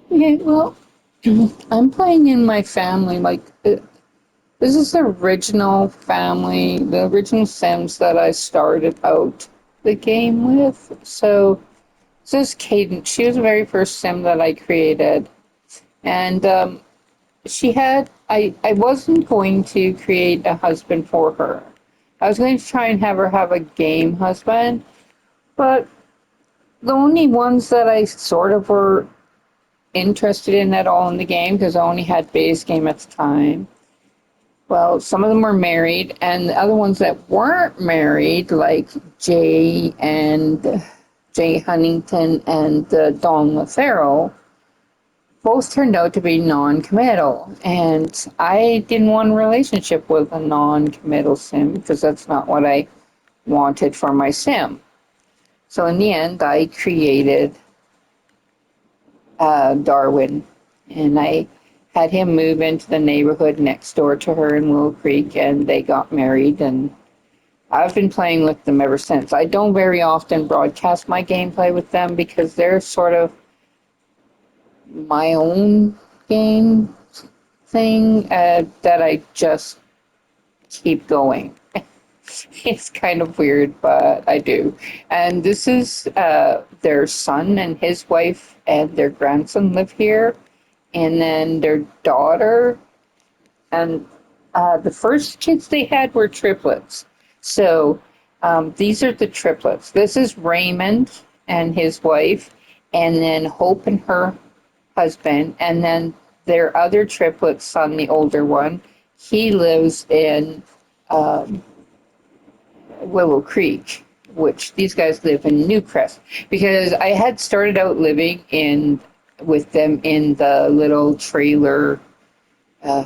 Okay, well, I'm playing in my family. This is the original family, the original Sims that I started out the game with. So this is Cadence. She was the very first Sim that I created, and she had. I wasn't going to create a husband for her. I was going to try and have her have a game husband, but the only ones that I sort of were interested in at all in the game, because I only had base game at the time. Well, some of them were married, and the other ones that weren't married, like Jay Huntington and Dawn LaFaro, both turned out to be non-committal. And I didn't want a relationship with a non-committal sim because that's not what I wanted for my sim. So in the end, I created Darwin, and I had him move into the neighborhood next door to her in Willow Creek, and they got married. And I've been playing with them ever since. I don't very often broadcast my gameplay with them because they're sort of my own game thing that I just keep going. It's kind of weird, but I do. And this is their son and his wife and their grandson live here, and then their daughter. And the first kids they had were triplets. So these are the triplets. This is Raymond and his wife, and then Hope and her husband, and then their other triplet son, the older one, he lives in um, Willow Creek, which these guys live in Newcrest. Because I had started out living in with them in the little trailer. Uh,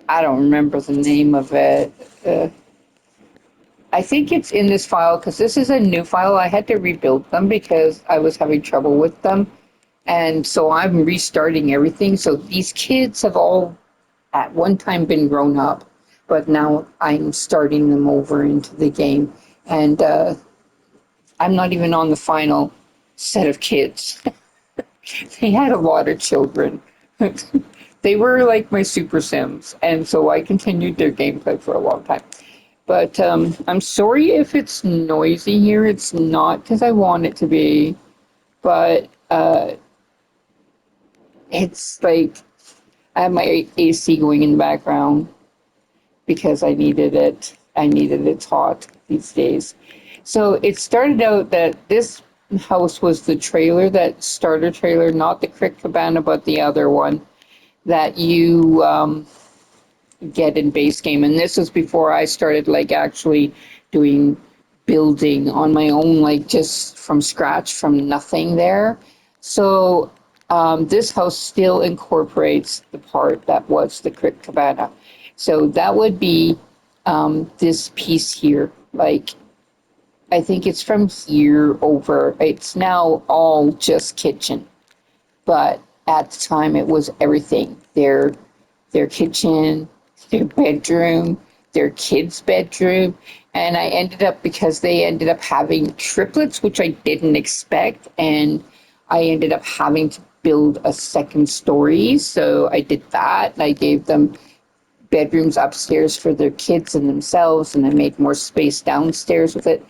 I don't remember the name of it. Uh, I think it's in this file because this is a new file. I had to rebuild them because I was having trouble with them. And so I'm restarting everything. So these kids have all at one time been grown up, but now I'm starting them over into the game. And I'm not even on the final set of kids. They had a lot of children. They were like my super sims. And so I continued their gameplay for a long time. But I'm sorry if it's noisy here. It's not because I want it to be, but it's like I have my AC going in the background because I needed it. I needed it hot these days. So it started out that this house was the trailer, that starter trailer, not the Crick Cabana, but the other one that you get in base game. And this was before I started like actually doing building on my own, like just from scratch, from nothing there. So this house still incorporates the part that was the Crick Cabana. So that would be this piece here. Like, I think it's from here over. It's now all just kitchen, but at the time it was everything. Their kitchen, their bedroom, their kids' bedroom. And I ended up, because they ended up having triplets, which I didn't expect. And I ended up having to build a second story. So I did that. And I gave them bedrooms upstairs for their kids and themselves. And I made more space downstairs with it.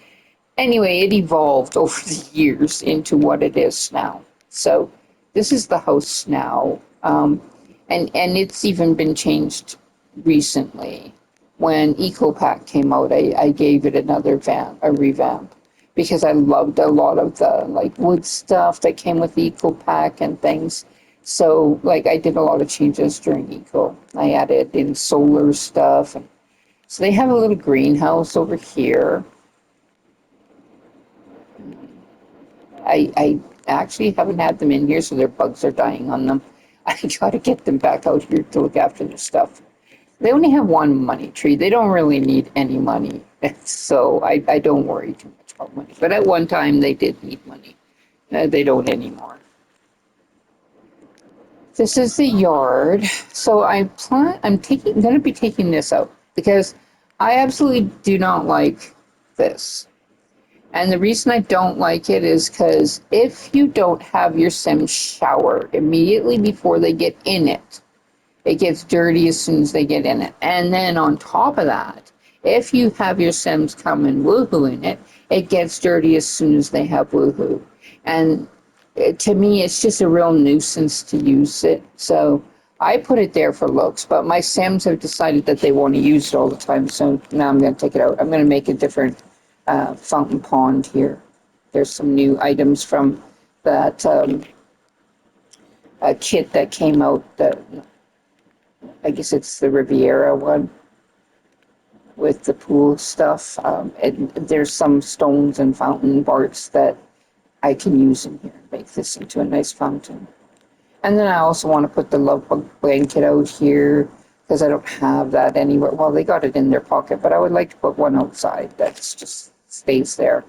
Anyway, it evolved over the years into what it is now. So this is the house now. And it's even been changed recently. When EcoPack came out, I gave it a revamp, because I loved a lot of the like wood stuff that came with EcoPack and things. So like I did a lot of changes during Eco. I added in solar stuff. And so they have a little greenhouse over here. I actually haven't had them in here, so their bugs are dying on them. I try to get them back out here to look after their stuff. They only have one money tree. They don't really need any money. So I don't worry too much about money. But at one time, they did need money. They don't anymore. This is the yard. So I'm going to be taking this out because I absolutely do not like this. And the reason I don't like it is because if you don't have your Sims shower immediately before they get in it, it gets dirty as soon as they get in it. And then on top of that, if you have your Sims come and woohoo in it, it gets dirty as soon as they have woohoo. And to me, it's just a real nuisance to use it. So I put it there for looks, but my Sims have decided that they want to use it all the time. So now I'm going to take it out. I'm going to make a different fountain pond here. There's some new items from that kit that came out. I guess it's the Riviera one with the pool stuff. And there's some stones and fountain barks that I can use in here and make this into a nice fountain. And then I also want to put the love bug blanket out here because I don't have that anywhere. Well, they got it in their pocket, but I would like to put one outside that's just stays there.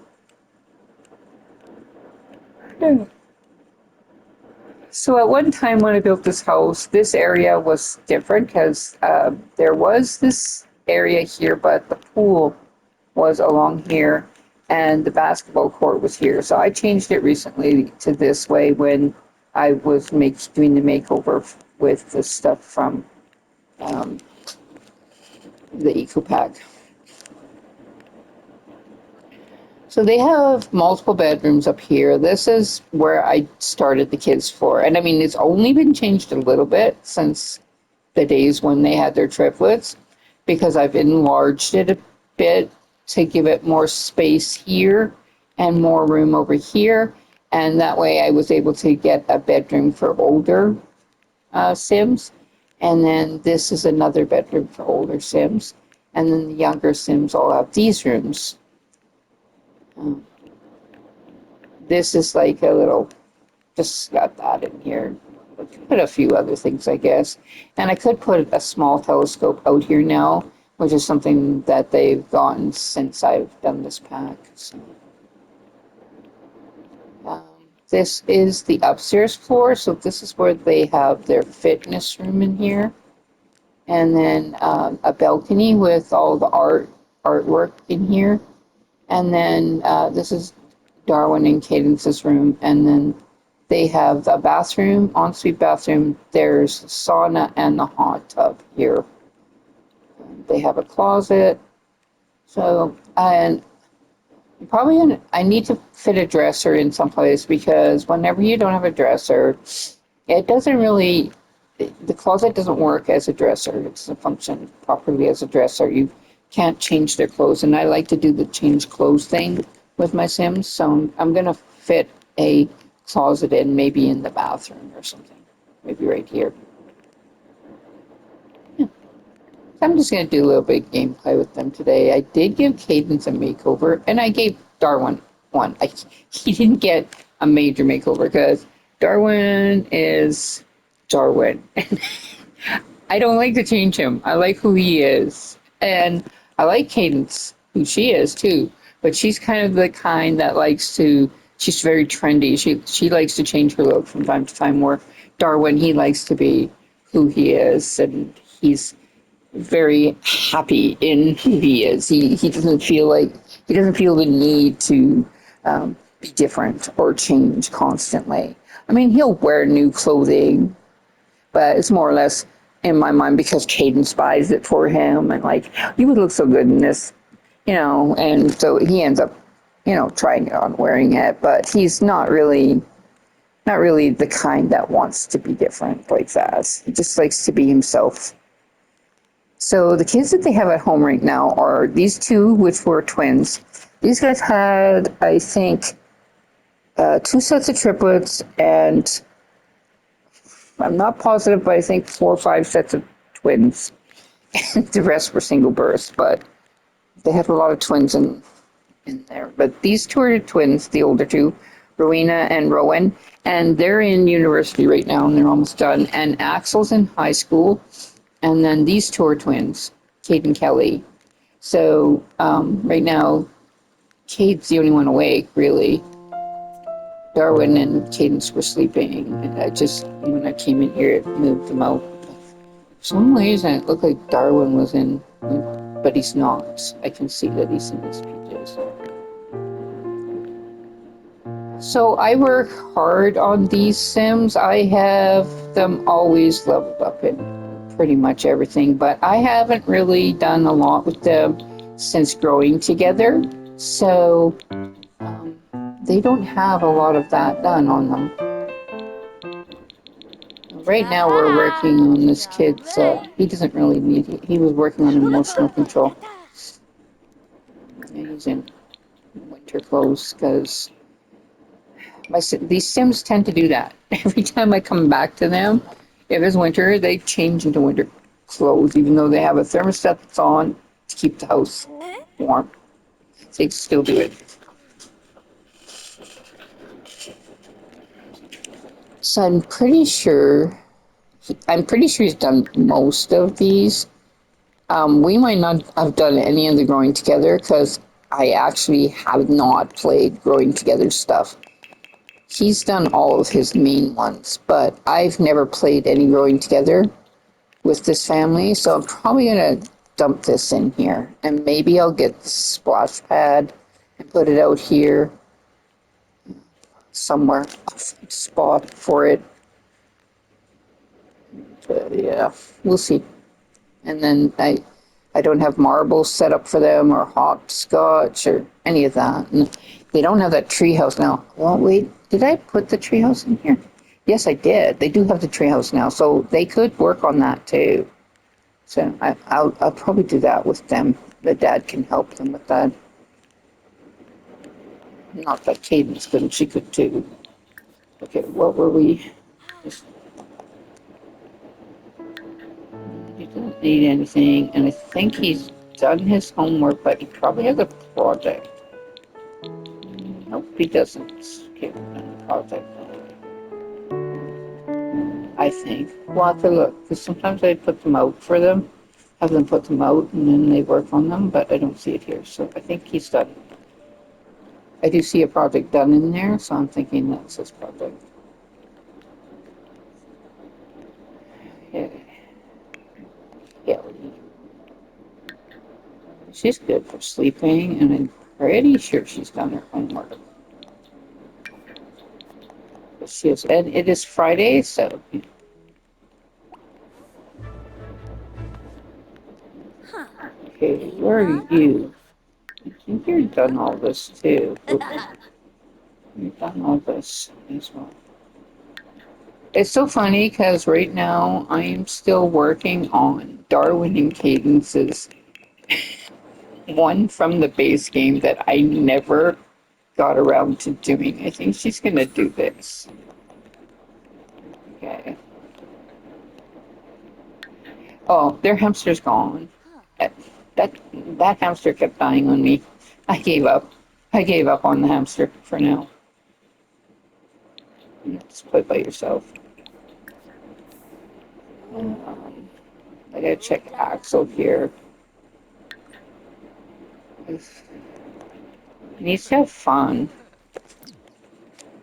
So at one time when I built this house, this area was different because there was this area here, but the pool was along here and the basketball court was here. So I changed it recently to this way when I was doing the makeover with the stuff from um, the Eco Pack. So they have multiple bedrooms up here. This is where I started the kids' floor. And I mean, it's only been changed a little bit since the days when they had their triplets because I've enlarged it a bit to give it more space here and more room over here. And that way I was able to get a bedroom for older Sims. And then this is another bedroom for older Sims. And then the younger Sims all have these rooms. Um, this is like a little, just got that in here. Put a few other things, I guess. And I could put a small telescope out here now, which is something that they've gotten since I've done this pack. So, um, this is the upstairs floor, so this is where they have their fitness room in here. And then a balcony with all the artwork in here. And then this is Darwin and Cadence's room. And then they have a bathroom, ensuite bathroom. There's the sauna and the hot tub here. They have a closet. So, and probably I need to fit a dresser in someplace because whenever you don't have a dresser, it doesn't really, the closet doesn't work as a dresser. It doesn't function properly as a dresser. You can't change their clothes. And I like to do the change clothes thing with my Sims. So I'm going to fit a closet in, maybe in the bathroom or something. Maybe right here. Yeah. So I'm just going to do a little bit of gameplay with them today. I did give Cadence a makeover, and I gave Darwin one. He didn't get a major makeover because Darwin is Darwin. I don't like to change him. I like who he is. And I like Cadence, who she is too. But she's kind of the kind that likes to, she's very trendy. She likes to change her look from time to time, where Darwin, he likes to be who he is. And he's very happy in who he is. He doesn't feel like, he doesn't feel the need to be different or change constantly. I mean, he'll wear new clothing, but it's more or less in my mind because Cadence buys it for him and like, you would look so good in this, and so he ends up, trying it on wearing it, but he's not really the kind that wants to be different like that. He just likes to be himself. So the kids that they have at home right now are these two, which were twins. These guys had, I think, two sets of triplets and I'm not positive, but I think 4 or 5 sets of twins. The rest were single births, but they had a lot of twins in there. But these two are twins, the older two, Rowena and Rowan, and they're in university right now, and they're almost done. And Axel's in high school, and then these two are twins, Kate and Kelly. So right now, Kate's the only one awake, really. Darwin and Cadence were sleeping, and when I came in here, it moved them out. For some reason, it looked like Darwin was in, but he's not. I can see that he's in his PJs. So I work hard on these Sims. I have them always leveled up in pretty much everything, but I haven't really done a lot with them since growing together. So um, they don't have a lot of that done on them. Right now, we're working on this kid's. He doesn't really need. He was working on emotional control. And he's in winter clothes because these Sims tend to do that. Every time I come back to them, if it's winter, they change into winter clothes, even though they have a thermostat that's on to keep the house warm. They still do it. So I'm pretty sure he's done most of these. We might not have done any of the growing together because I actually have not played growing together stuff. He's done all of his main ones, but I've never played any growing together with this family, so I'm probably gonna dump this in here, and maybe I'll get the splash pad and put it out here somewhere, a spot for it. But yeah, we'll see. And then I don't have marbles set up for them or hopscotch or any of that. And they don't have that treehouse now. Well, wait, did I put the treehouse in here? Yes, I did. They do have the treehouse now, so they could work on that too. So I'll probably do that with them. The dad can help them with that. Not that Cadence couldn't, she could too. Okay, what were we? He doesn't need anything, and I think he's done his homework, but he probably has a project. Nope, he doesn't. Okay, project. I think. We'll have to look, because sometimes I put them out for them, have them put them out, and then they work on them, but I don't see it here, so I think he's done. I do see a project done in there, so I'm thinking that's his project. Yeah, yeah. She's good for sleeping, and I'm pretty sure she's done her homework. But she is, and it is Friday, so okay. Where are you? I think you're done all this too. Okay, you've done all this as well. It's so funny because right now I am still working on Darwin and Cadence's one from the base game that I never got around to doing. I think she's gonna do this. Okay. Oh, their hamster's gone. That, that that hamster kept dying on me. I gave up. I gave up on the hamster for now. Just play by yourself. Um, I gotta check Axel here. He needs to have fun.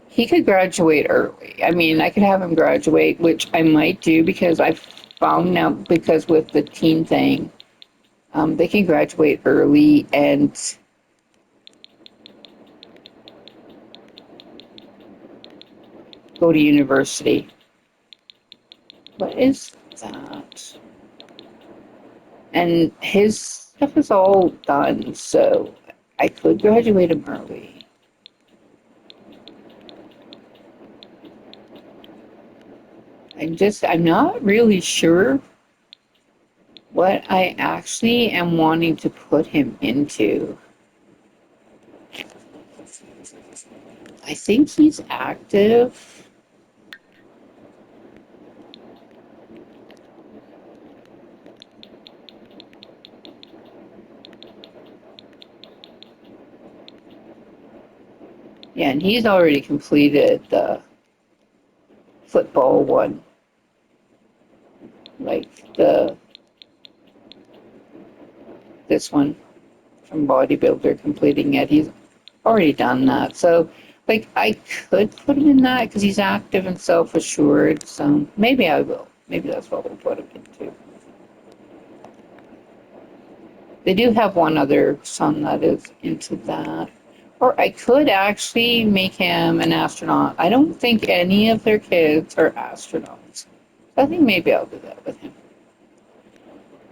He could graduate early. I mean, I could have him graduate, which I might do because I found out because with the teen thing, they can graduate early and go to university. What is that? And his stuff is all done, so I could graduate him early. I'm not really sure what I actually am wanting to put him into. I think he's active. Yeah, and he's already completed the football one, like this one from bodybuilder completing it. He's already done that. So, like, I could put him in that because he's active and self assured. So maybe I will. Maybe that's what we'll put him into. They do have one other son that is into that. Or I could actually make him an astronaut. I don't think any of their kids are astronauts. I think maybe I'll do that with him.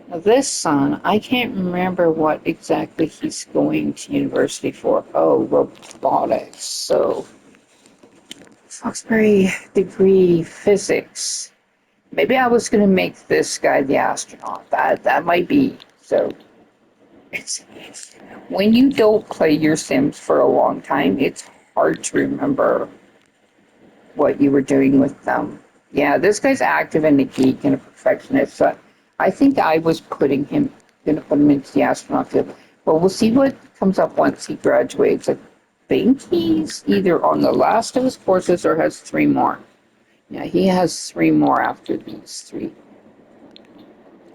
Now, this son, I can't remember what exactly he's going to university for. Oh, robotics. So, Foxbury degree physics. Maybe I was going to make this guy the astronaut. That might be. So, it's when you don't play your Sims for a long time, it's hard to remember what you were doing with them. Yeah, this guy's active and a geek and a perfectionist. So I think I was gonna put him into the astronaut field. But we'll see what comes up once he graduates. I think he's either on the last of his courses or has three more. Yeah, he has three more after these three.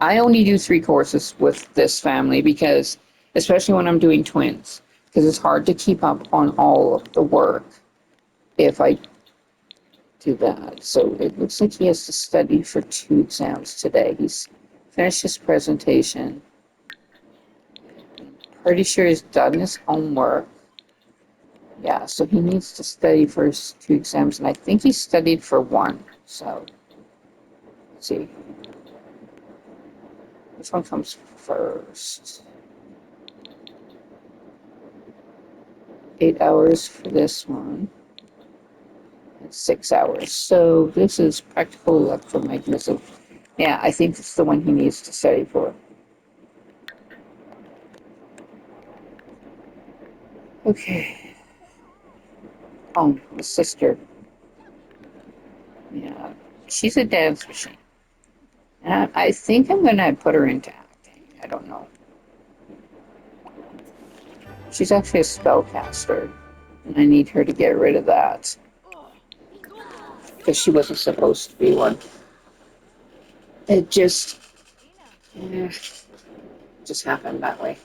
I only do three courses with this family because, especially when I'm doing twins, because it's hard to keep up on all of the work if I do that. So it looks like he has to study for two exams today. He's finished his presentation. Pretty sure he's done his homework. Yeah, so he needs to study for his two exams, and I think he studied for one. So let's see. Which one comes first? 8 hours for this one. And 6 hours. So this is practical electromagnetism. Yeah, I think it's the one he needs to study for. Okay. Oh, the sister. Yeah, she's a dance machine. And I think I'm going to put her into acting. I don't know. She's actually a spellcaster, and I need her to get rid of that because she wasn't supposed to be one. It eh, just happened that way.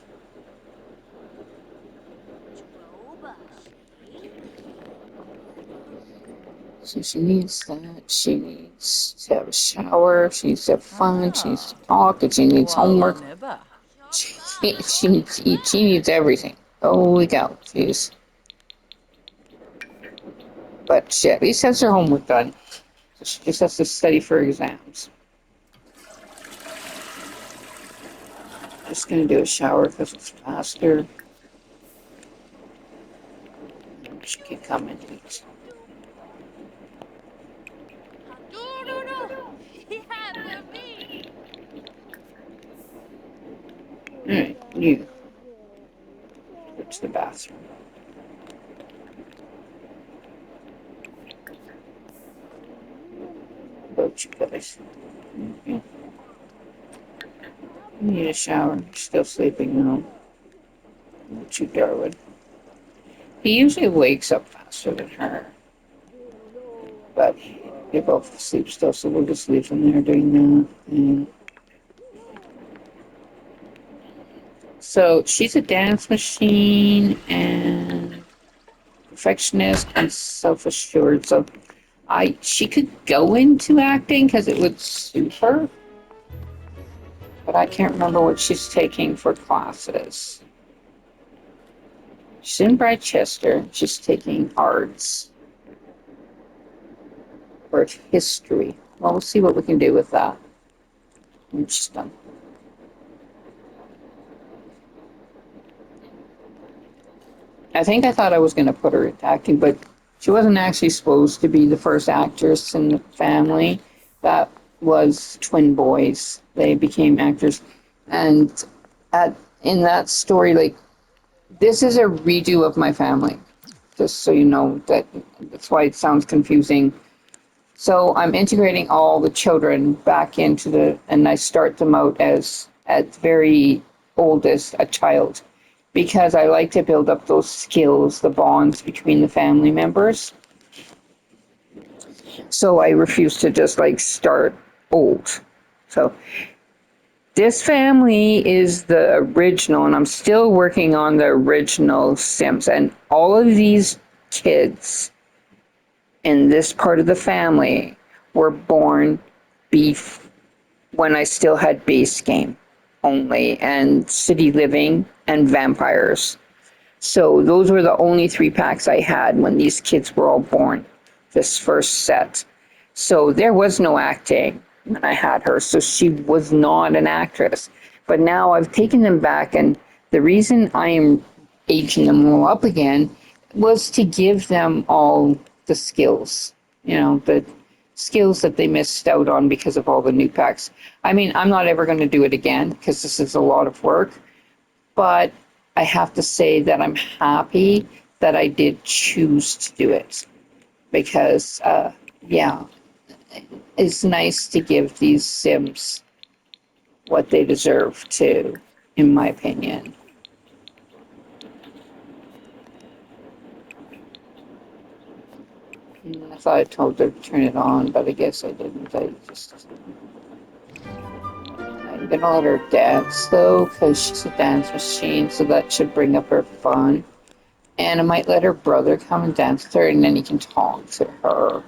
So she needs that. She needs to have a shower. She needs to have fun. She needs to talk, and she needs homework. She needs to eat. She needs everything. Holy cow. Jeez. But she at least has her homework done. So she just has to study for exams. Just gonna do a shower because it's faster. She can come and eat. Alright, you go to the bathroom. Both you guys. You need a shower. You're still sleeping now. What you, Darwin? He usually wakes up faster than her. But they both asleep still, so we'll just leave them there doing that. And so she's a dance machine and perfectionist and self-assured. So she could go into acting because it would suit her, but I can't remember what she's taking for classes. She's in Bridechester. She's taking arts or history. Well, we'll see what we can do with that when she's done. I think I thought I was going to put her into acting, but she wasn't actually supposed to be the first actress in the family. That was twin boys. They became actors. And in that story, like, this is a redo of my family, just so you know that's why it sounds confusing. So I'm integrating all the children back into and I start them out as at very oldest a child because I like to build up those skills, the bonds between the family members. So I refuse to just like start old. So this family is the original, and I'm still working on the original Sims. And all of these kids in this part of the family were born beef when I still had base game only and city living and vampires. So those were the only 3 packs I had when these kids were all born, this first set. So there was no acting when I had her. So she was not an actress. But now I've taken them back, and the reason I am aging them all up again was to give them all the skills, the skills that they missed out on because of all the new packs. I mean, I'm not ever going to do it again because this is a lot of work, but I have to say that I'm happy that I did choose to do it because, yeah, it's nice to give these Sims what they deserve to, in my opinion. I thought I told her to turn it on, but I guess I didn't. I'm gonna let her dance though, because she's a dance machine, so that should bring up her fun. And I might let her brother come and dance with her, and then he can talk to her.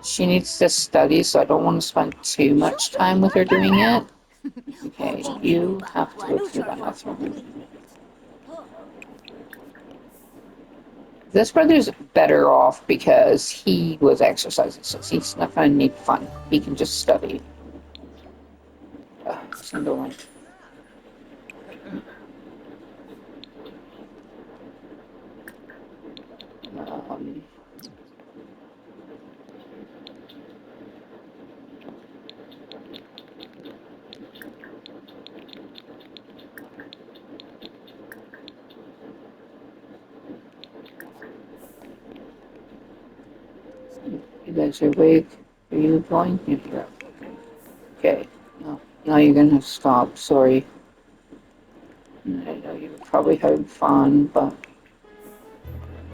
She needs to study, so I don't want to spend too much time with her doing it. Okay, you have to go to the bathroom. This brother's better off because he was exercising, so he's not going to need fun. He can just study. Sunderland. Um, you guys are awake. Are you going? Yeah. Okay. No, now you're going to have to stop. Sorry. I know you were probably having fun, but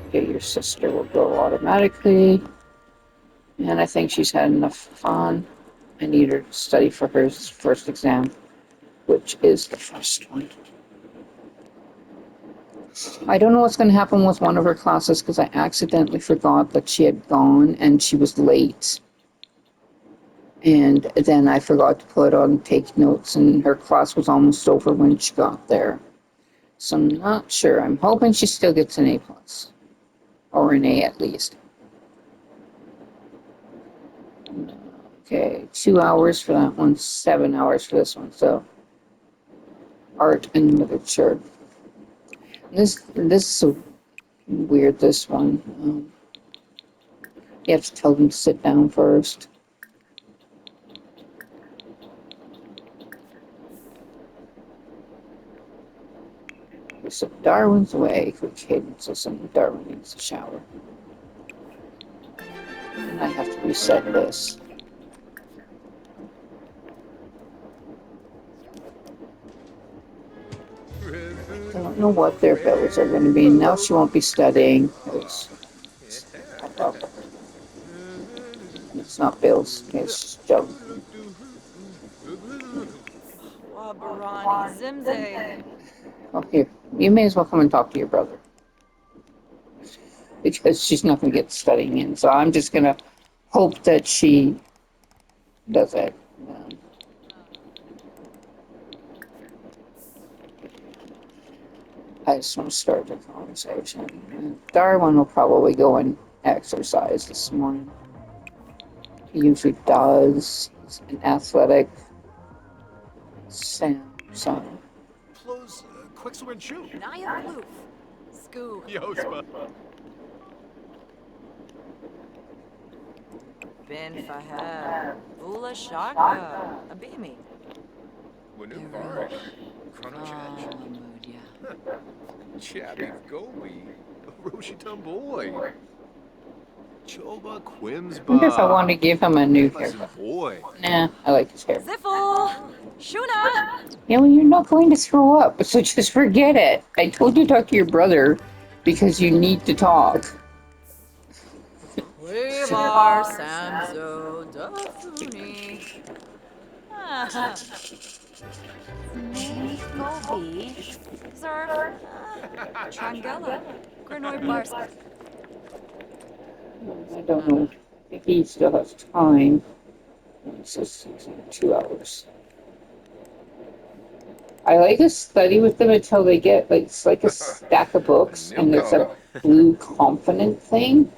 okay, your sister will go automatically. And I think she's had enough fun. I need her to study for her first exam, which is the first one. I don't know what's going to happen with one of her classes because I accidentally forgot that she had gone and she was late. And then I forgot to put on take notes, and her class was almost over when she got there. So I'm not sure. I'm hoping she still gets an A plus, or an A at least. Okay, 2 hours for that one, 7 hours for this one. So art and literature. This is so weird. This one, you have to tell them to sit down first. So Darwin's away for cadence, so Darwin needs a shower. And I have to reset this. I don't know what their bills are going to be. Now she won't be studying. It's not bills. It's just junk. Wabarani Zimze. Oh, here. You may as well come and talk to your brother. Because she's not going to get studying in. So I'm just going to hope that she does it. I just want to start the conversation. Darwin will probably go and exercise this morning. He usually does. He's an athletic Sam. So Plos Quicksilver Chew. Naya Floof. Skoo. Yospa. Bin Faheb. Ula Shaka. Abimi. Wanu Erush. Varsh. Chronochech. Mudia. Chabby Gobi. Roshitum Boy. Choba I wonder if I want Quimsba. to give him a new hair. Pleasant Boy. Nah, I like his hair. Ziffle. Shuna. Yeah, well, you're not going to throw up, so just forget it. I told you to talk to your brother because you need to talk. Wevar Samzo Dafuni. Ah. Snake Gobi. Zerf. Trangella. Granoi Bars. I don't know if he still has time. It's just 2 hours. I like to study with them until they get like it's like a stack of books, and it's Nilko. a blue confident thing,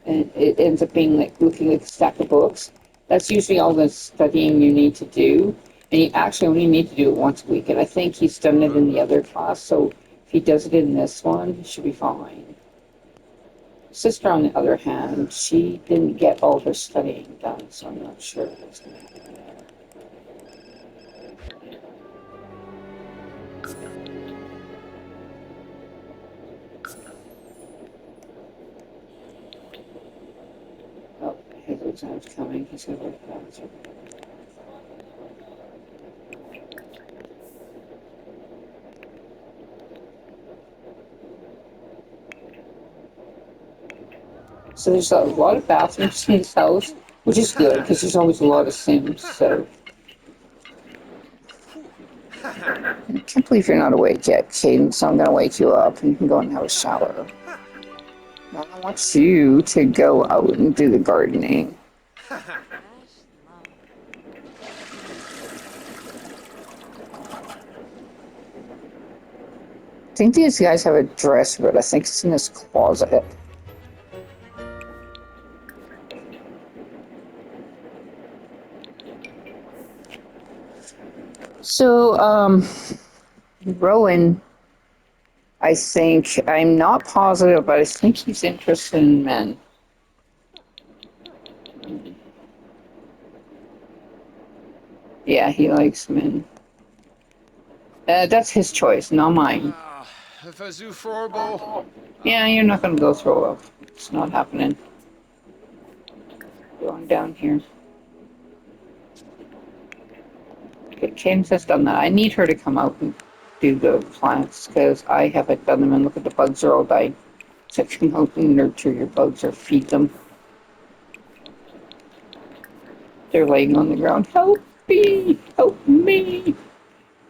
and it ends up being like looking like a stack of books. That's usually all the studying you need to do, and you actually only need to do it once a week. And I think he's done it in the other class, so if he does it in this one, he should be fine. Sister, on the other hand, she didn't get all her studying done, so I'm not sure what's going to happen. Oh, his exam's coming. He's going to work it out. So there's a lot of bathrooms in his house, which is good because there's always a lot of Sims. So I can't believe you're not awake yet, Caden. So I'm gonna wake you up and you can go and have a shower. Now I want you to go out and do the gardening. Gosh, long. I think these guys have a dress, but I think it's in this closet. So, Rowan, I think I'm not positive, but I think he's interested in men. Yeah, he likes men. That's his choice, not mine. Ah, Fazoo Forbo. Yeah, you're not gonna go throw up. It's not happening. Going down here. Okay, James has done that. I need her to come out and do the plants because I haven't done them, and look at the bugs are all dying. So come out and nurture your bugs or feed them. They're laying on the ground. Help me! Help me!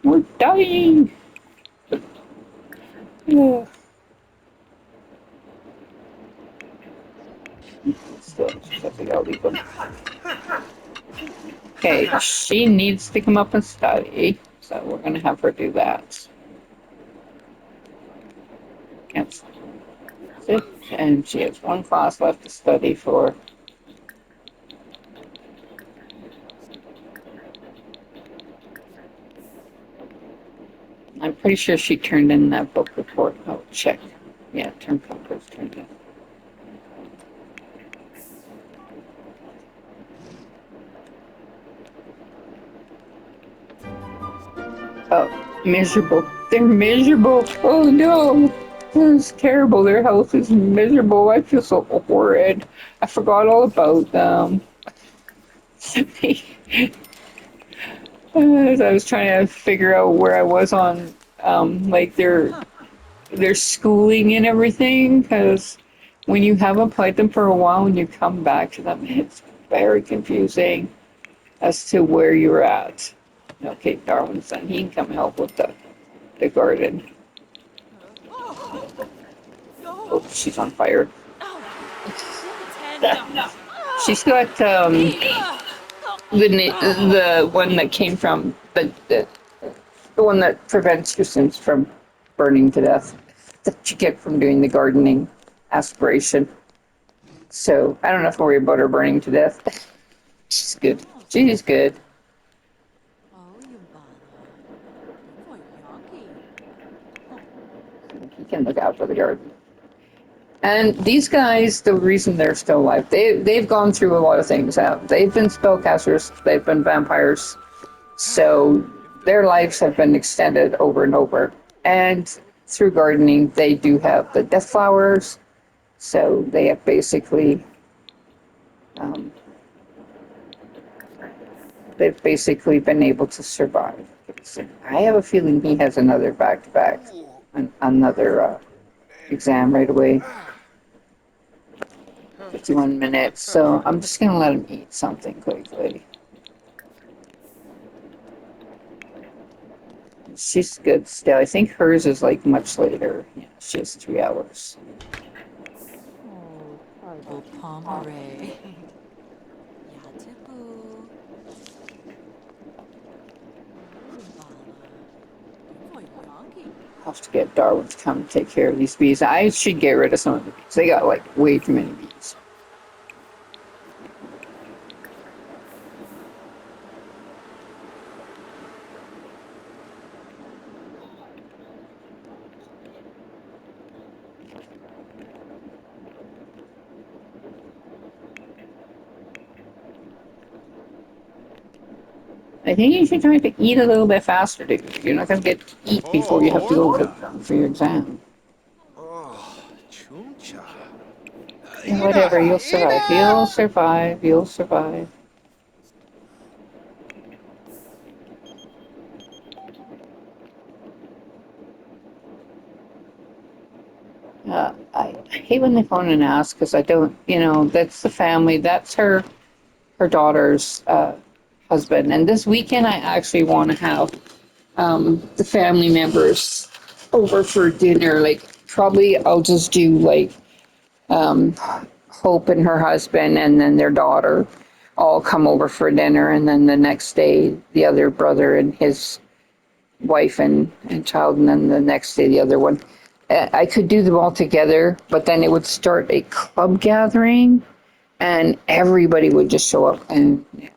We're dying! Yeah. Still, I think I'll leave them. Okay, she needs to come up and study, so we're gonna have her do that. Can't sit, and she has one class left to study for. I'm pretty sure she turned in that book report. Oh, check. Yeah, term papers turned in. Oh, miserable. They're miserable. Oh no. This is terrible. Their house is miserable. I feel so horrid. I forgot all about them. As I was trying to figure out where I was on like their schooling and everything, because when you haven't played them for a while and you come back to them, it's very confusing as to where you're at. Okay, Darwin's son, he can come help with the garden. Oh, Oh, no. she's on fire. Oh, Nintendo. She's Oh, got me. the one that came from the one that prevents your Sims from burning to death that you get from doing the gardening aspiration. So I don't have to worry about her burning to death. She's good. Oh, She's good. oh, Yumbala. You for Yogi. Oh, He can look out for the garden. And these guys, the reason they're still alive, they've gone through a lot of things. They've been spellcasters, they've been vampires, so their lives have been extended over and over. And through gardening, they do have the death flowers, so they have basically um, they've basically been able to survive. So I have a feeling he has another back-to-back, Ooh, another exam right away. ah. 51 minutes, so I'm just gonna let him eat something quickly. She's good still. I think hers is like much later. Yeah, she has 3 hours. oh, Tarbo Pomeray. Yatibu. Oh, Yumbala. have to get Darwin to come take care of these bees. I should get rid of some of the bees. They got like way too many bees. I think you should try to eat a little bit faster, dude. You're not going to get to eat before you have to go Chuncha. for your exam. Oh, chuncha. Yeah, Ina! whatever. You'll survive. You'll Ina! survive. You'll survive. I hate when they phone and ask because I don't, that's the family. That's her daughter's husband. And this weekend, I actually want to have the family members over for dinner. Like, probably I'll just do like um, Hope and her husband, and then their daughter all come over for dinner. And then the next day, the other brother and his wife and child, and then the next day, the other one. I could do them all together, but then it would start a club gathering and everybody would just show up, and yeah,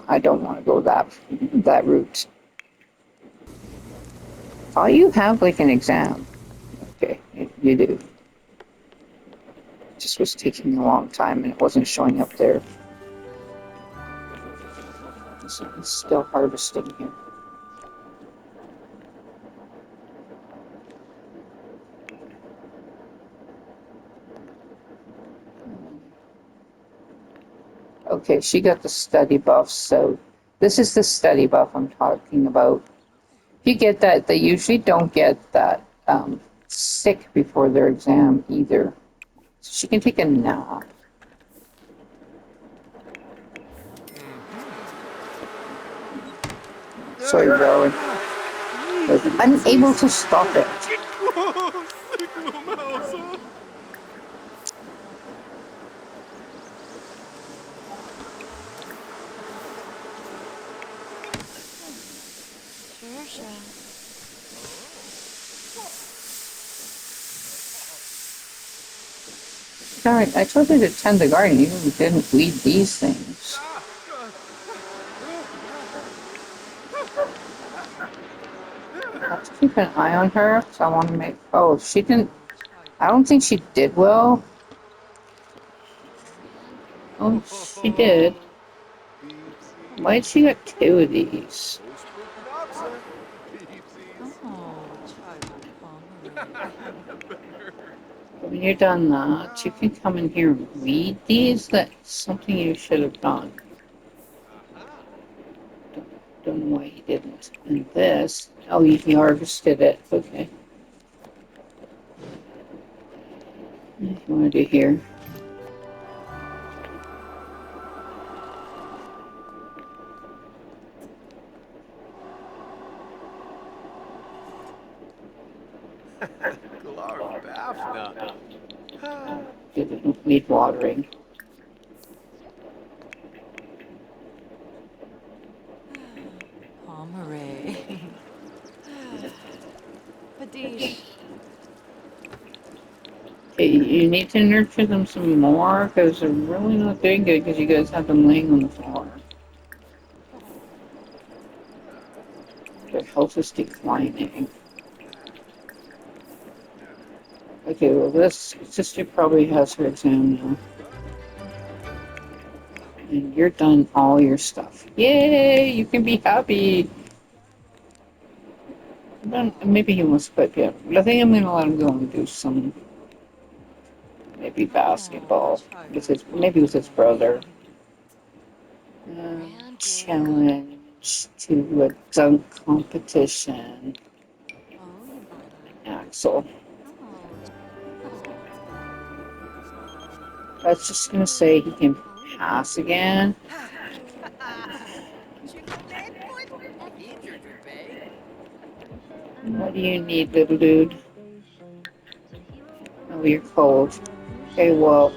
I don't want to go that route. Oh, you have like an exam. Okay, you do. It just was taking a long time and it wasn't showing up there. So it's still harvesting here. Okay, she got the study buff, so this is the study buff I'm talking about. If you get that, they usually don't get that sick before their exam either. So she can take a nap. Mm-hmm. Sorry, Rowan. I was unable to stop it. Chico! Sickle mouse! Sure, sure. Oh. Alright, I told you to tend the garden. You didn't weed these things. I have to keep an eye on her, so I want to make. Oh, she didn't. I don't think she did well. Oh, she did. Oh, Why'd Beepsies. she get two of these? Ostrachnopsa. Beepsies. Oh, tribal Pomeray. Better. When you're done that, you can come in here and weed these. That's something you should have done. Aha. Don't know why you didn't. And this. Oh, you harvested it. Okay. What you want to do here? Glarbafna. Ah. Didn't need watering. Pomeray. Padish. Okay, you need to nurture them some more because they're really not doing good because you guys have them laying on the floor. Their health is declining. Okay, well, this sister probably has her exam now. And you're done all your stuff. Yay! You can be happy. Then maybe he wants to play piano. But I think I'm gonna let him go and do some maybe Oh, basketball with tribal his maybe with his brother. Pomeray. Challenge to a dunk competition. Oh, you bother. Axel. Oh, oh. I was just gonna say he can Oh, you pass bother. again. Chico Netfoot. He's your toupee. What do you need, little dude? Oh, you're cold. Okay, well,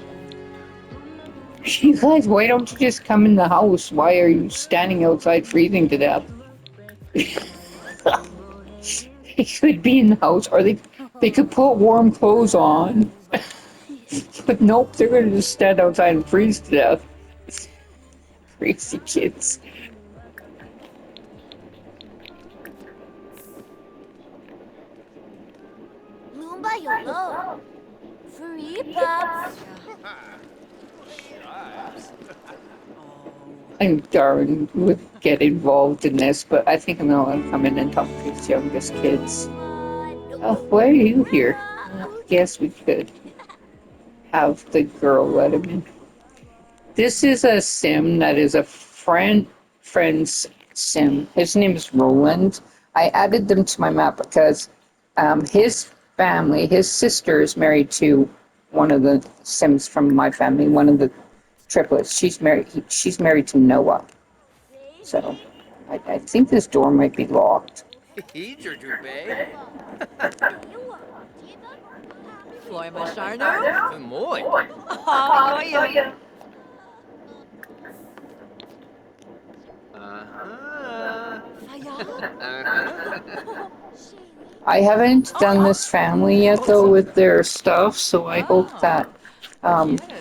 you guys, why don't you just come in the house? Why are you standing outside freezing to death? They could be in the house, or they could put warm clothes on. But nope, they're gonna just stand outside and freeze to death. Crazy kids. Loomba YOLO. Free pups. Well, shipes. Oh. I'm darn would get involved in this, but I think I'm gonna come in and talk to these youngest kids. Oh, why are you here? Yes, we could have the girl let him in. This is a sim that is a friend's sim. His name is Roland. I added them to my map because his family, his sister is married to one of the sims from my family, one of the triplets. She's married to Noah. So I think this door might be locked. Heater Jubei. Floy Masharno? Vermoid. Oh, goyim. Uh-huh. Faya? Uh-huh. I haven't done Oh, this family yet though with their stuff, so I hope that oh. um, Kids.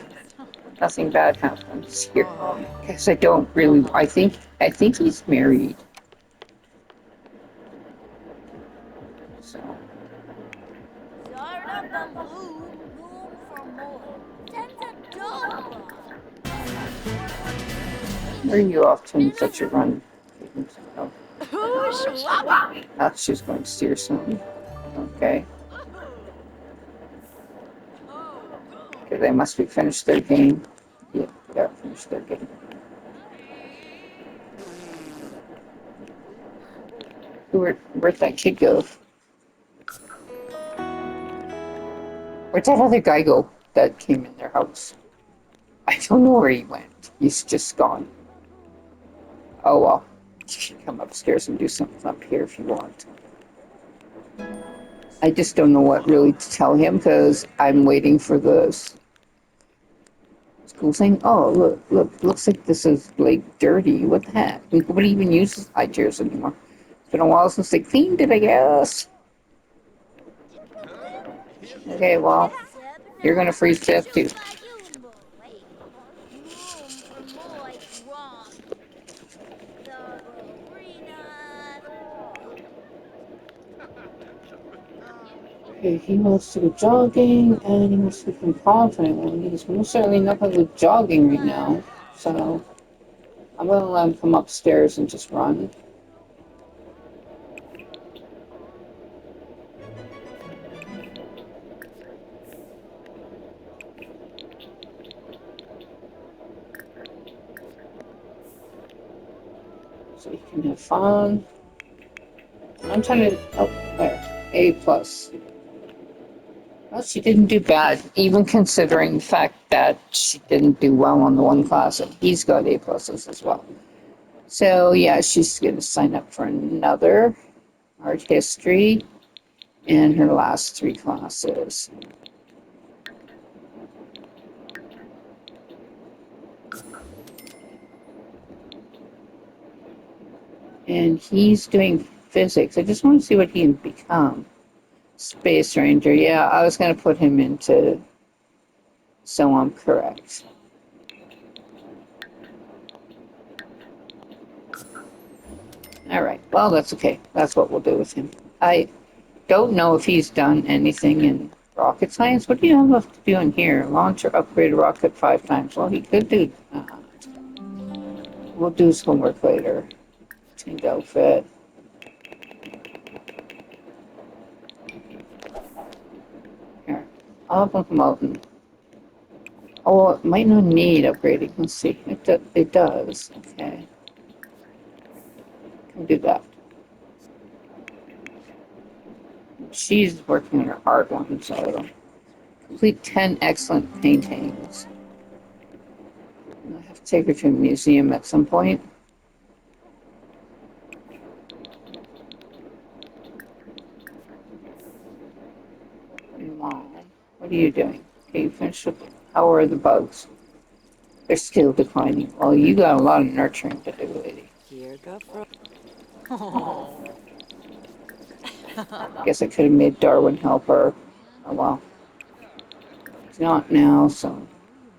nothing bad happens here. Oh. Because I don't really. I think he's married. So Zarda Baloo Loom for Moy. Senza Doba. where are you off to in such a run? Oh, Ooh, Schwabi. she's going to steer soon. Okay. Oh, boom. Okay, they must be finished their game. Yeah, they are finished their game. Where'd that kid go? Where'd that other guy go that came in their house? I don't know where he went. He's just gone. Oh well. You should come upstairs and do something up here if you want. I just don't know what really to tell him because I'm waiting for the school thing. Oh, look, looks like this is like dirty. What the heck? Nobody even uses high chairs anymore. It's been a while since they cleaned it, I guess. Huh? Yep. Okay, well, you're gonna freeze to death too. Loom for Moy Gronk. The Arena. Okay, he wants to go jogging and he wants to become confident. Well, he's most certainly not gonna go jogging right now. So I'm gonna let him come upstairs and just run. So he can have fun. I'm trying to. Oh, there. A plus. Well, she didn't do bad, even considering the fact that she didn't do well on the one class, and he's got A pluses as well. So yeah, she's gonna sign up for another art history in her last three classes. And he's doing physics. I just want to see what he can become. Space Ranger. Yeah, I was gonna put him into. So I'm correct. All right. Well, that's okay. That's what we'll do with him. I don't know if he's done anything in rocket science. What do you have left to do in here? Launch or upgrade a rocket 5 times. Well, he could do. We'll do his homework later. Change outfit. Here. I'll have him come out and. Oh, it might not need upgrading. Let's see. It does. Okay. Can do that. She's working on her art one, so complete 10 excellent paintings. I have to take her to a museum at some point. Mom, what are you doing? Okay, you finished with how are the bugs? They're still declining. Well, you got a lot of nurturing to do, lady. Here go fro. Oh. Guess I could have made Darwin help her. Oh well, he's not now. So,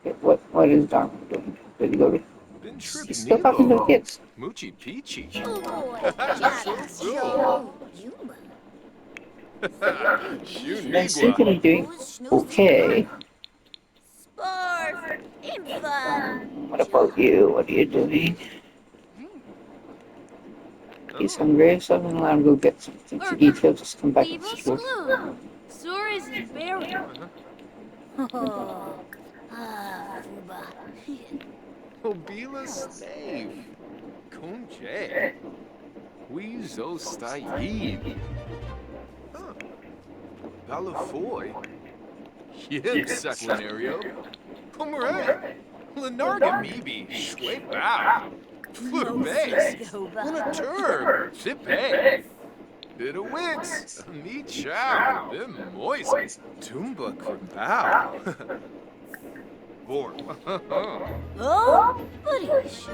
okay, what is Darwin doing? Did he go to? Bin Trip He's still talking to the Nemo. kids. Moochie Peachy. Oh boy, So Jabba cool. Show Jumba. I seem to Shunigua. be doing okay. Sparf. Infun. What about you? What are you doing? He's Oh. hungry, so I'm gonna let him go get something to eat. He'll just come back and Weevil school. Skloon. Suris is berry. Uh-huh. Oh. Ah, Fuba. Obila Slave. Kunje. Weezo Stayib. Huh. Balafoy. Yib Sequinario. Pomeray. Lenarga Mibi. Shwe Bao. Flurbase. Mosiscoba. Unaturb. Fipe. Bit of Wix. Me Chow. Bim Moist. Tumba Krimbao. Borm. Oh, Buddish.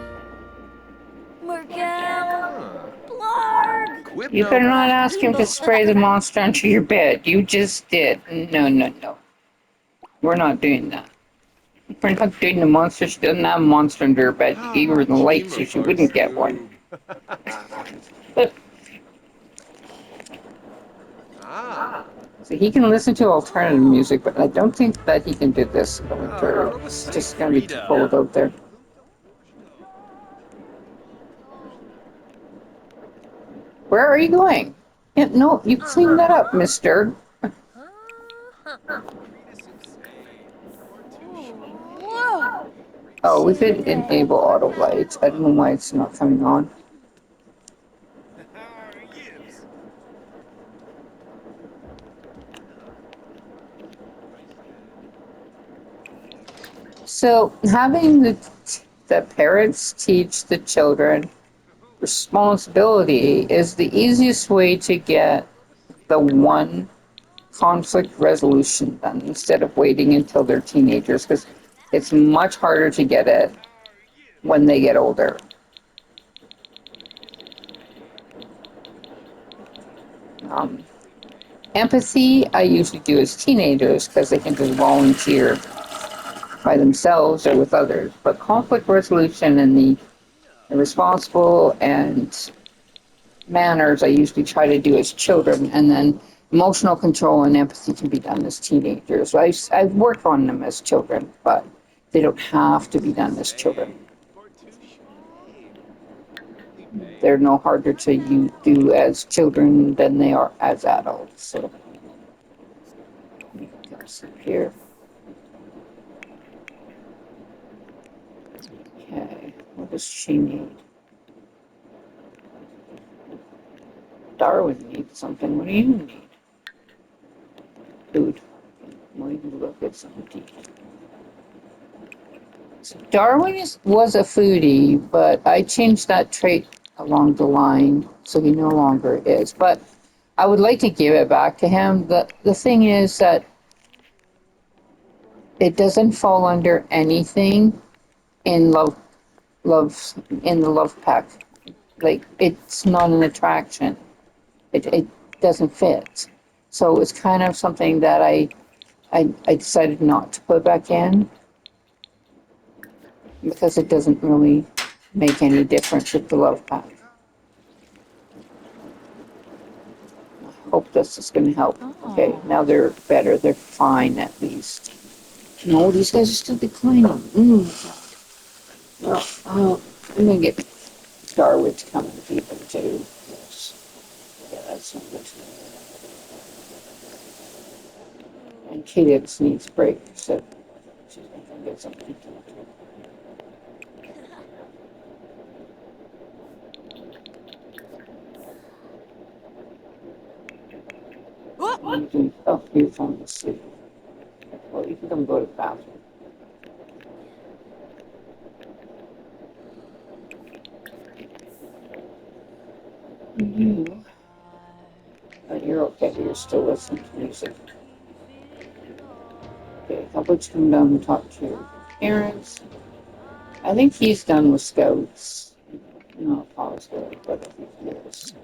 Merkel. Blarg. You Quibno. better not ask him to spray the monster onto your bed. You just did. No, no, no. We're not doing that. We're not doing the monster. She doesn't have a monster under her bed. You gave her the light so she wouldn't get one. Ah. So he can listen to alternative music, but I don't think that he can do this in the winter. Roma It's Safe just gonna be too Frida. cold out there. Where are you going? Yeah, no, you clean that up, mister. Whoa. Oh, we could enable auto lights. I don't know why it's not coming on. Yibs. So having the parents teach the children responsibility is the easiest way to get the one conflict resolution done instead of waiting until they're teenagers, because it's much harder to get it when they get older. Um, Empathy, I usually do as teenagers because they can just volunteer by themselves or with others. But conflict resolution and the responsible and manners I usually try to do as children, and then emotional control and empathy can be done as teenagers. I work on them as children, but they don't have to be done as children. They're no harder to you do as children than they are as adults. So let's see here. Okay, what does she need? Darwin needs something. What do you need? Food. We need to look at something. So Darwin was a foodie, but I changed that trait along the line, so he no longer is. But I would like to give it back to him. The thing is that it doesn't fall under anything in love in the love pack. Like it's not an attraction. It doesn't fit. So it's kind of something that I decided not to put back in because it doesn't really make any difference with the love pack. Hope this is going to help. Okay, now they're better. They're fine at least. No, these guys are still declining. Well, I'm going to get Darwood to come and feed them too. Yes. Yeah, that's not good. And Cadence needs a break, so she's going to get something to eat. Oh, you're falling asleep. Well, you can come go to the bathroom. You, you're okay. You're still listening to music. Okay, how about you come down and talk to your parents? I think he's done with scouts. Not positive, but I think he is.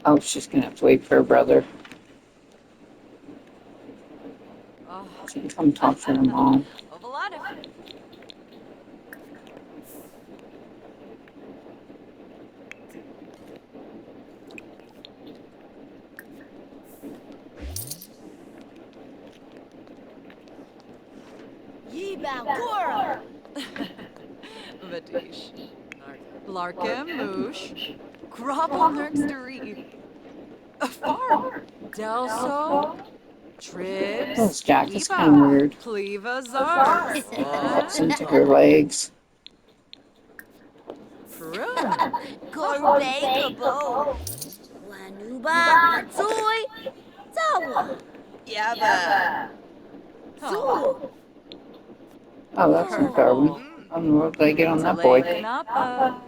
Oh, she's gonna have to wait for her brother. Oh, She can come talk to her mom. overladen. Ye Balgora. Vadish. Larkin, moosh. Grobble nurkstery. Farm. Delso. This Tribs. jacket's kind of Eba. weird. Pleva zars. It's into her legs. Prune. Gorbakabo. Wanuba Vatsoi. Zawa. Yaba. Zoo. Oh, that's her Darwin. Purple. I don't know what they get on that Delay boy. Kanapa.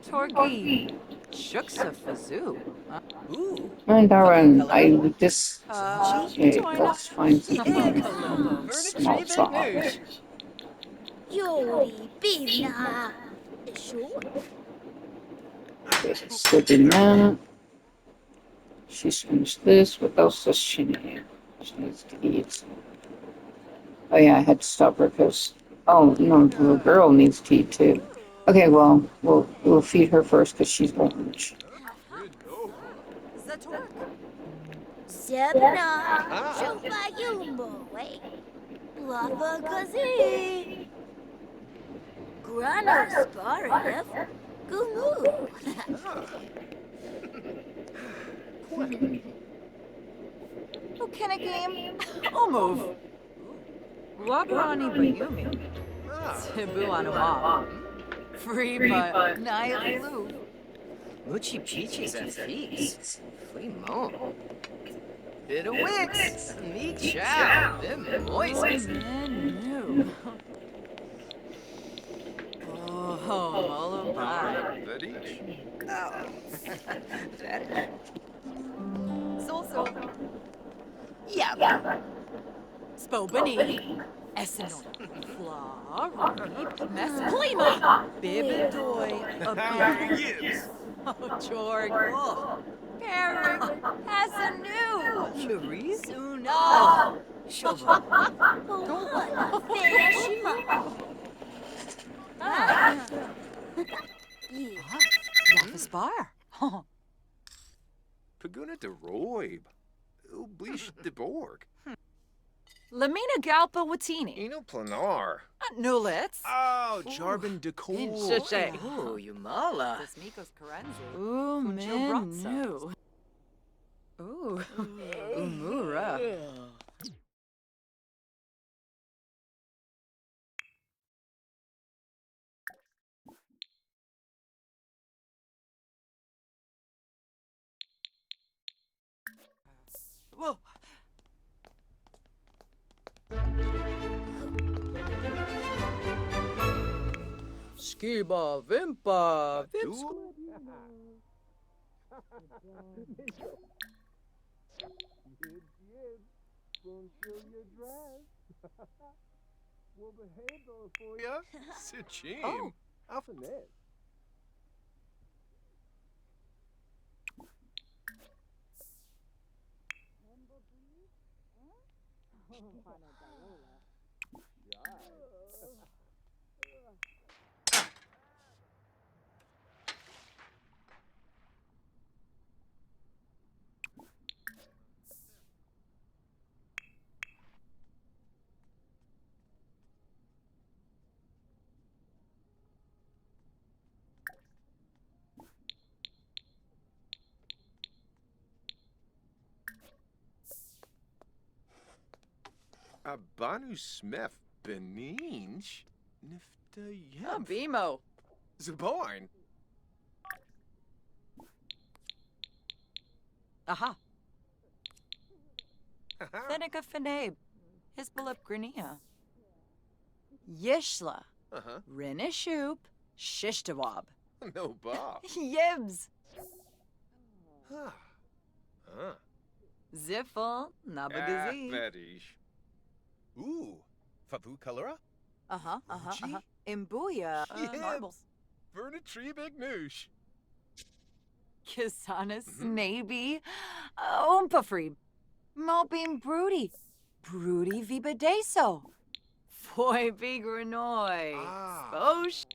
Torgi. Shuksa Fazoo. Ooh, And Darwin, color? I just okay, Toina. let's find Yeah, something Kalimbo. small Vertitree talk. Noosh. Yori Bivna. Sure. Okay, slip in that. She's finished this. What else does she need? She needs to eat. Oh yeah, I had to stop her because oh no, the little girl needs to eat too. Okay, well we'll feed her first because she's orange. Renova. Zatork. Zebna. Aha. Shofa Yumbo. Wait. Bluffa Gazi. Grano Sparif. Gumu. Ah. Ukenikim. Omov. Guabarani Bayumi. Ah. Tibu Anuma. Free but Naya Flu. Moochie Peaches at Feeks. Flea Mo. Bit of Wix. Me chow. Them moist. Menu. Oh, Molobai. Vadish. That Sulsul. Yaba. Spobani. Essenor. Fla. Reap. Mesplima. Bibidoy. A Gibbs. Oh, Jorg. Oh. Eric has a new. Maurice? Suna. Shovel. Ohana. Feshima. Ah. Yeah. Yafaspar. Paguna de Roib. Ublish de Borg. Lamina Galpa Watini. Eno Planar. Nulets. Oh, Jarbin de Cole. Inshache. Ooh, Yumala. Mikos Karenzi. Ooh, menu. Ooh, Umura. Whoa. Skiba, Vimpa, Duel? We'll behave those for ya. Sichim. Oh. Alphanet. Abanu Smith Beninj Nifta Oh, Yemf. Bimo. Zaborn. Aha. Fenica Fenabe. Hisbalip Grania. Yishla. Uh-huh. Rinishoop. Shishtawab. No Bob. Yibs. Ah. Ah. Ziffle. Nabagazi. Vadish. Ooh. Favu Colora? Uh-huh. Imbuya. Yibs. Marbles. Vernitree Big Noosh. Kisana snaby. Oompa free. Malbim broody. Broody vibadeso. Foy bigranoi. Ah. Sposh.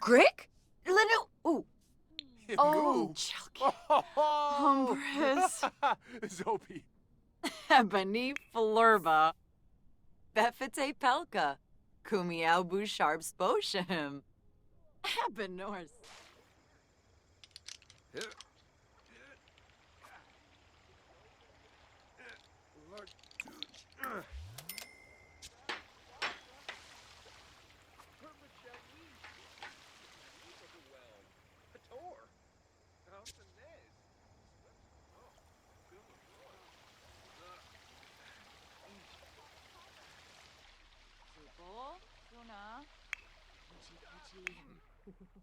Grick? Linu. Ooh. Oh, Chalky. Humbris. Zopi. Ebony flurba. Befete pelka. Kumiau busharb sposhim. Ebenors.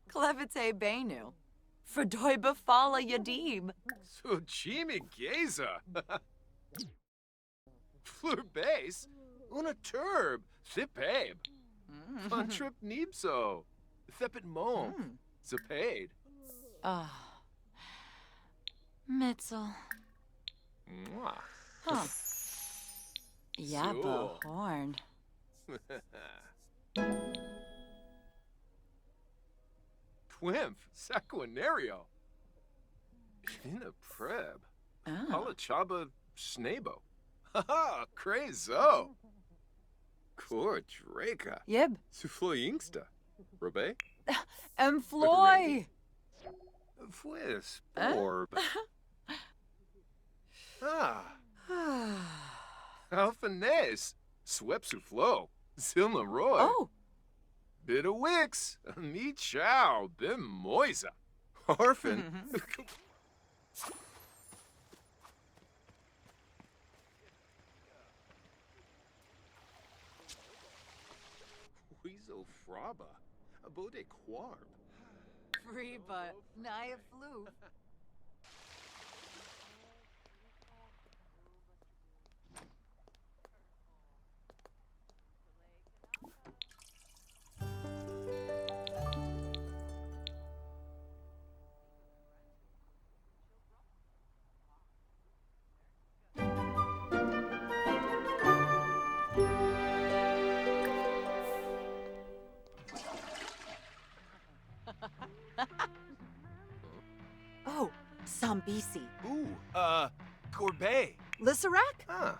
Clevite Benu. Fredoy Bafala Yadib. Suchimi Geza. Fleur base. Una turb. Zipabe. Funtrip Nibso. Thepit Mom. Zapade. Ah. Mitzel. Mwah. Huh. Yappa Cool. horn. Twimp. Saquinario. In a preb. Oh. Palachaba Snabo. Haha, crazo. Cor Draca. Yib. Sufloyingsta. Robe? Employ. Fwis. Orb. Ah. Alphanes. Swepsuflo. Zilna Roy. Oh. Bit of Wix. Me chow. Bim Moisa. Orphan. Weasel Fraba. Abode Quarb. Free but Naya flu. Oh, Sambisi. Ooh, Corbet. Lisserac? Huh.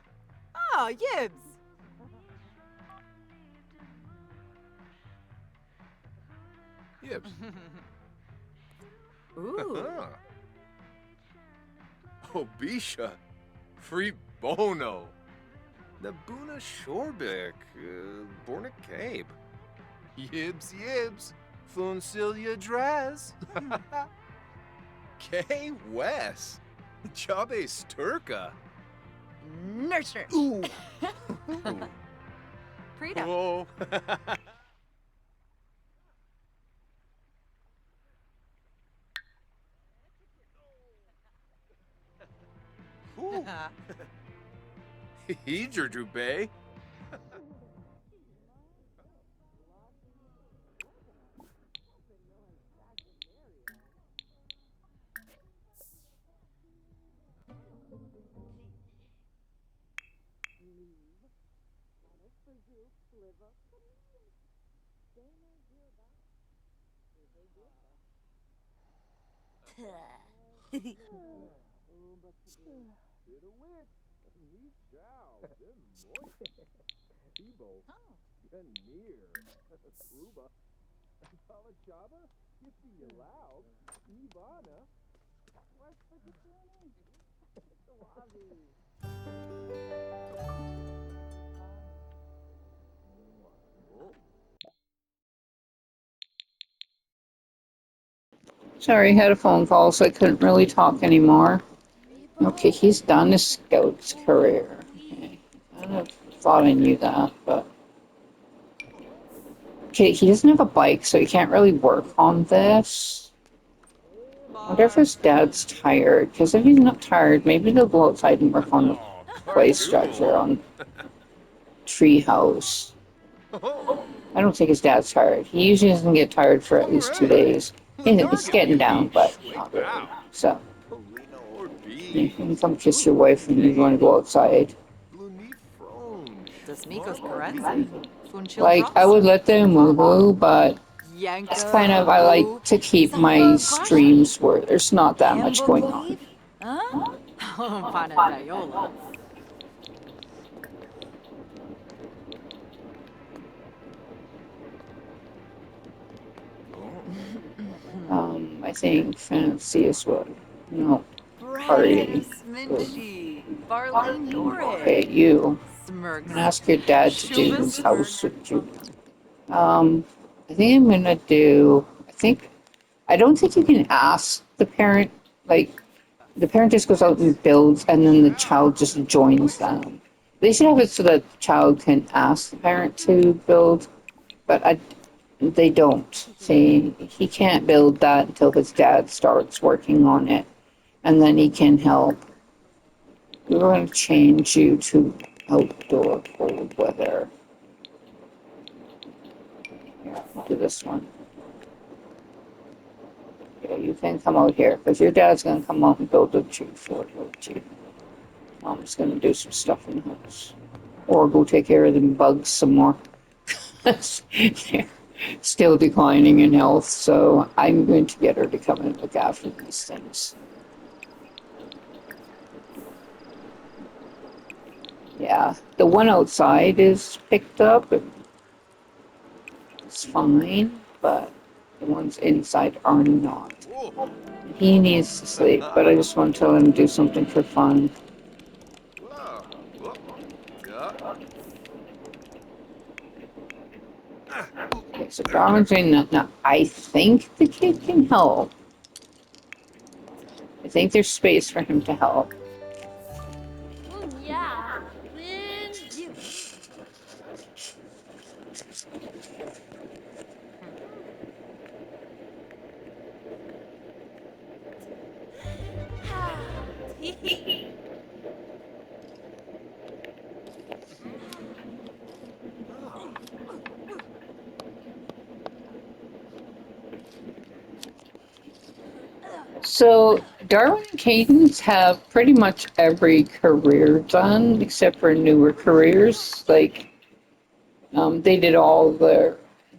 Oh, Yibs. Yips. Ooh. Obisha. Free Bono. Nabuna Shorbek. Borna Cabe. Yibs. Funcilia Draz. K. Wes. Chabe Sturka. Nurture. Ooh. Prita. Whoa. Ooh. Heidr Dubé. Sorry, I had a phone call, so I couldn't really talk anymore. Okay, he's done his scout's career. Okay. I kind of thought I knew that, but... Okay, he doesn't have a bike, so he can't really work on this. I wonder if his dad's tired, because if he's not tired, maybe they'll go outside and work on the play structure on Treehouse. Oh, I don't think his dad's tired. He usually doesn't get tired for at least 2 days. It's getting down, but not really. So Polina or you B. can come kiss your wife and you want to go outside. Bluni Fronge. Das Nikos Marmalade. Karenzi. Funchil Like I would let them woohoo, but it's kind of I Yanko. like to keep my Sambo Grasha. streams where there's not that much going on. Hembogleave? Huh? Panadayola. Oh. I think fancy as well. No, party. Bratis Minchi. Barlene Okay, Yore. you. I'm Smirks. gonna ask your dad to do Shuba his Smirk. house with you. Um, I think I'm gonna do. I don't think you can ask the parent. Like the parent just goes out and builds, and then the child just joins them. They should have it so that the child can ask the parent to build, but they don't. See, he can't build that until his dad starts working on it, and then he can help. We're going to change you to outdoor cold weather. Here, I'll do this one. Yeah, you can come out here because your dad's going to come out and build a tree for you. Mom's going to do some stuff in the house. Or go take care of them bugs some more. They're still declining in health, so I'm going to get her to come and look after these things. Yeah, the one outside is picked up. It's fine, but the ones inside are not. Oh. He needs to sleep, but I just want to tell him to do something for fun. Wow. Oh. Yeah. Ah. Ooh. Okay, so Darwin's doing that now. I think the kid can help. I think there's space for him to help. Yeah. Lin you. Tee. Ah. So Darwin and Cadence have pretty much every career done except for newer careers. Like they did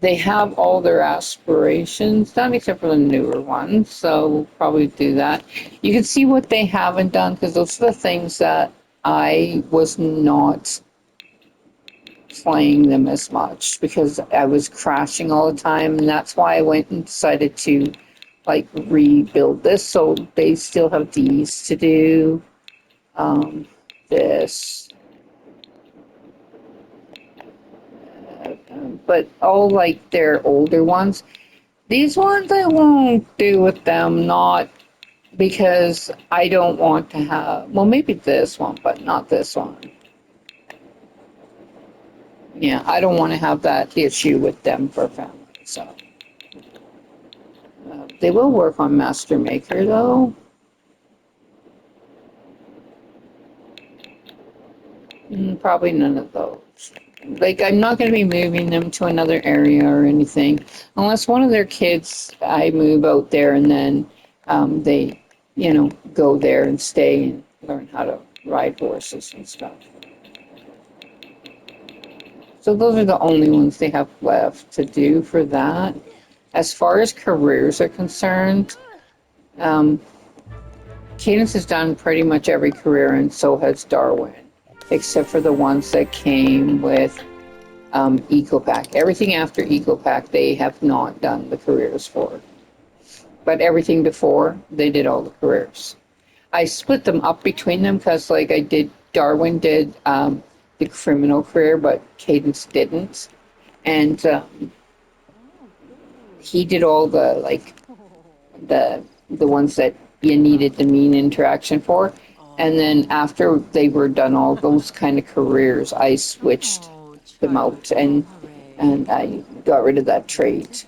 they have all their aspirations done except for the newer ones. So we'll probably do that. You can see what they haven't done because those are the things that I was not playing them as much because I was crashing all the time, and that's why I went and decided to like rebuild this. So they still have these to do. This, but all like their older ones. These ones I won't do with them, not because I don't want to have. Well, maybe this one, but not this one. Yeah, I don't want to have that issue with them for family. So they will work on Master Maker though. Probably none of those. Like, I'm not going to be moving them to another area or anything, unless one of their kids, I move out there and then they, go there and stay and learn how to ride horses and stuff. So those are the only ones they have left to do for that. As far as careers are concerned, um, Cadence has done pretty much every career, and so has Darwin, except for the ones that came with EcoPack. Everything after EcoPack, they have not done the careers for. But everything before, they did all the careers. I split them up between them because, like, Darwin did the criminal career, but Cadence didn't. And he did all the, like, the ones that you needed the mean interaction for. And then Oh. after they were done all those kind of careers, I switched Oh, them Chaya out and Dohare. I got rid of that trait.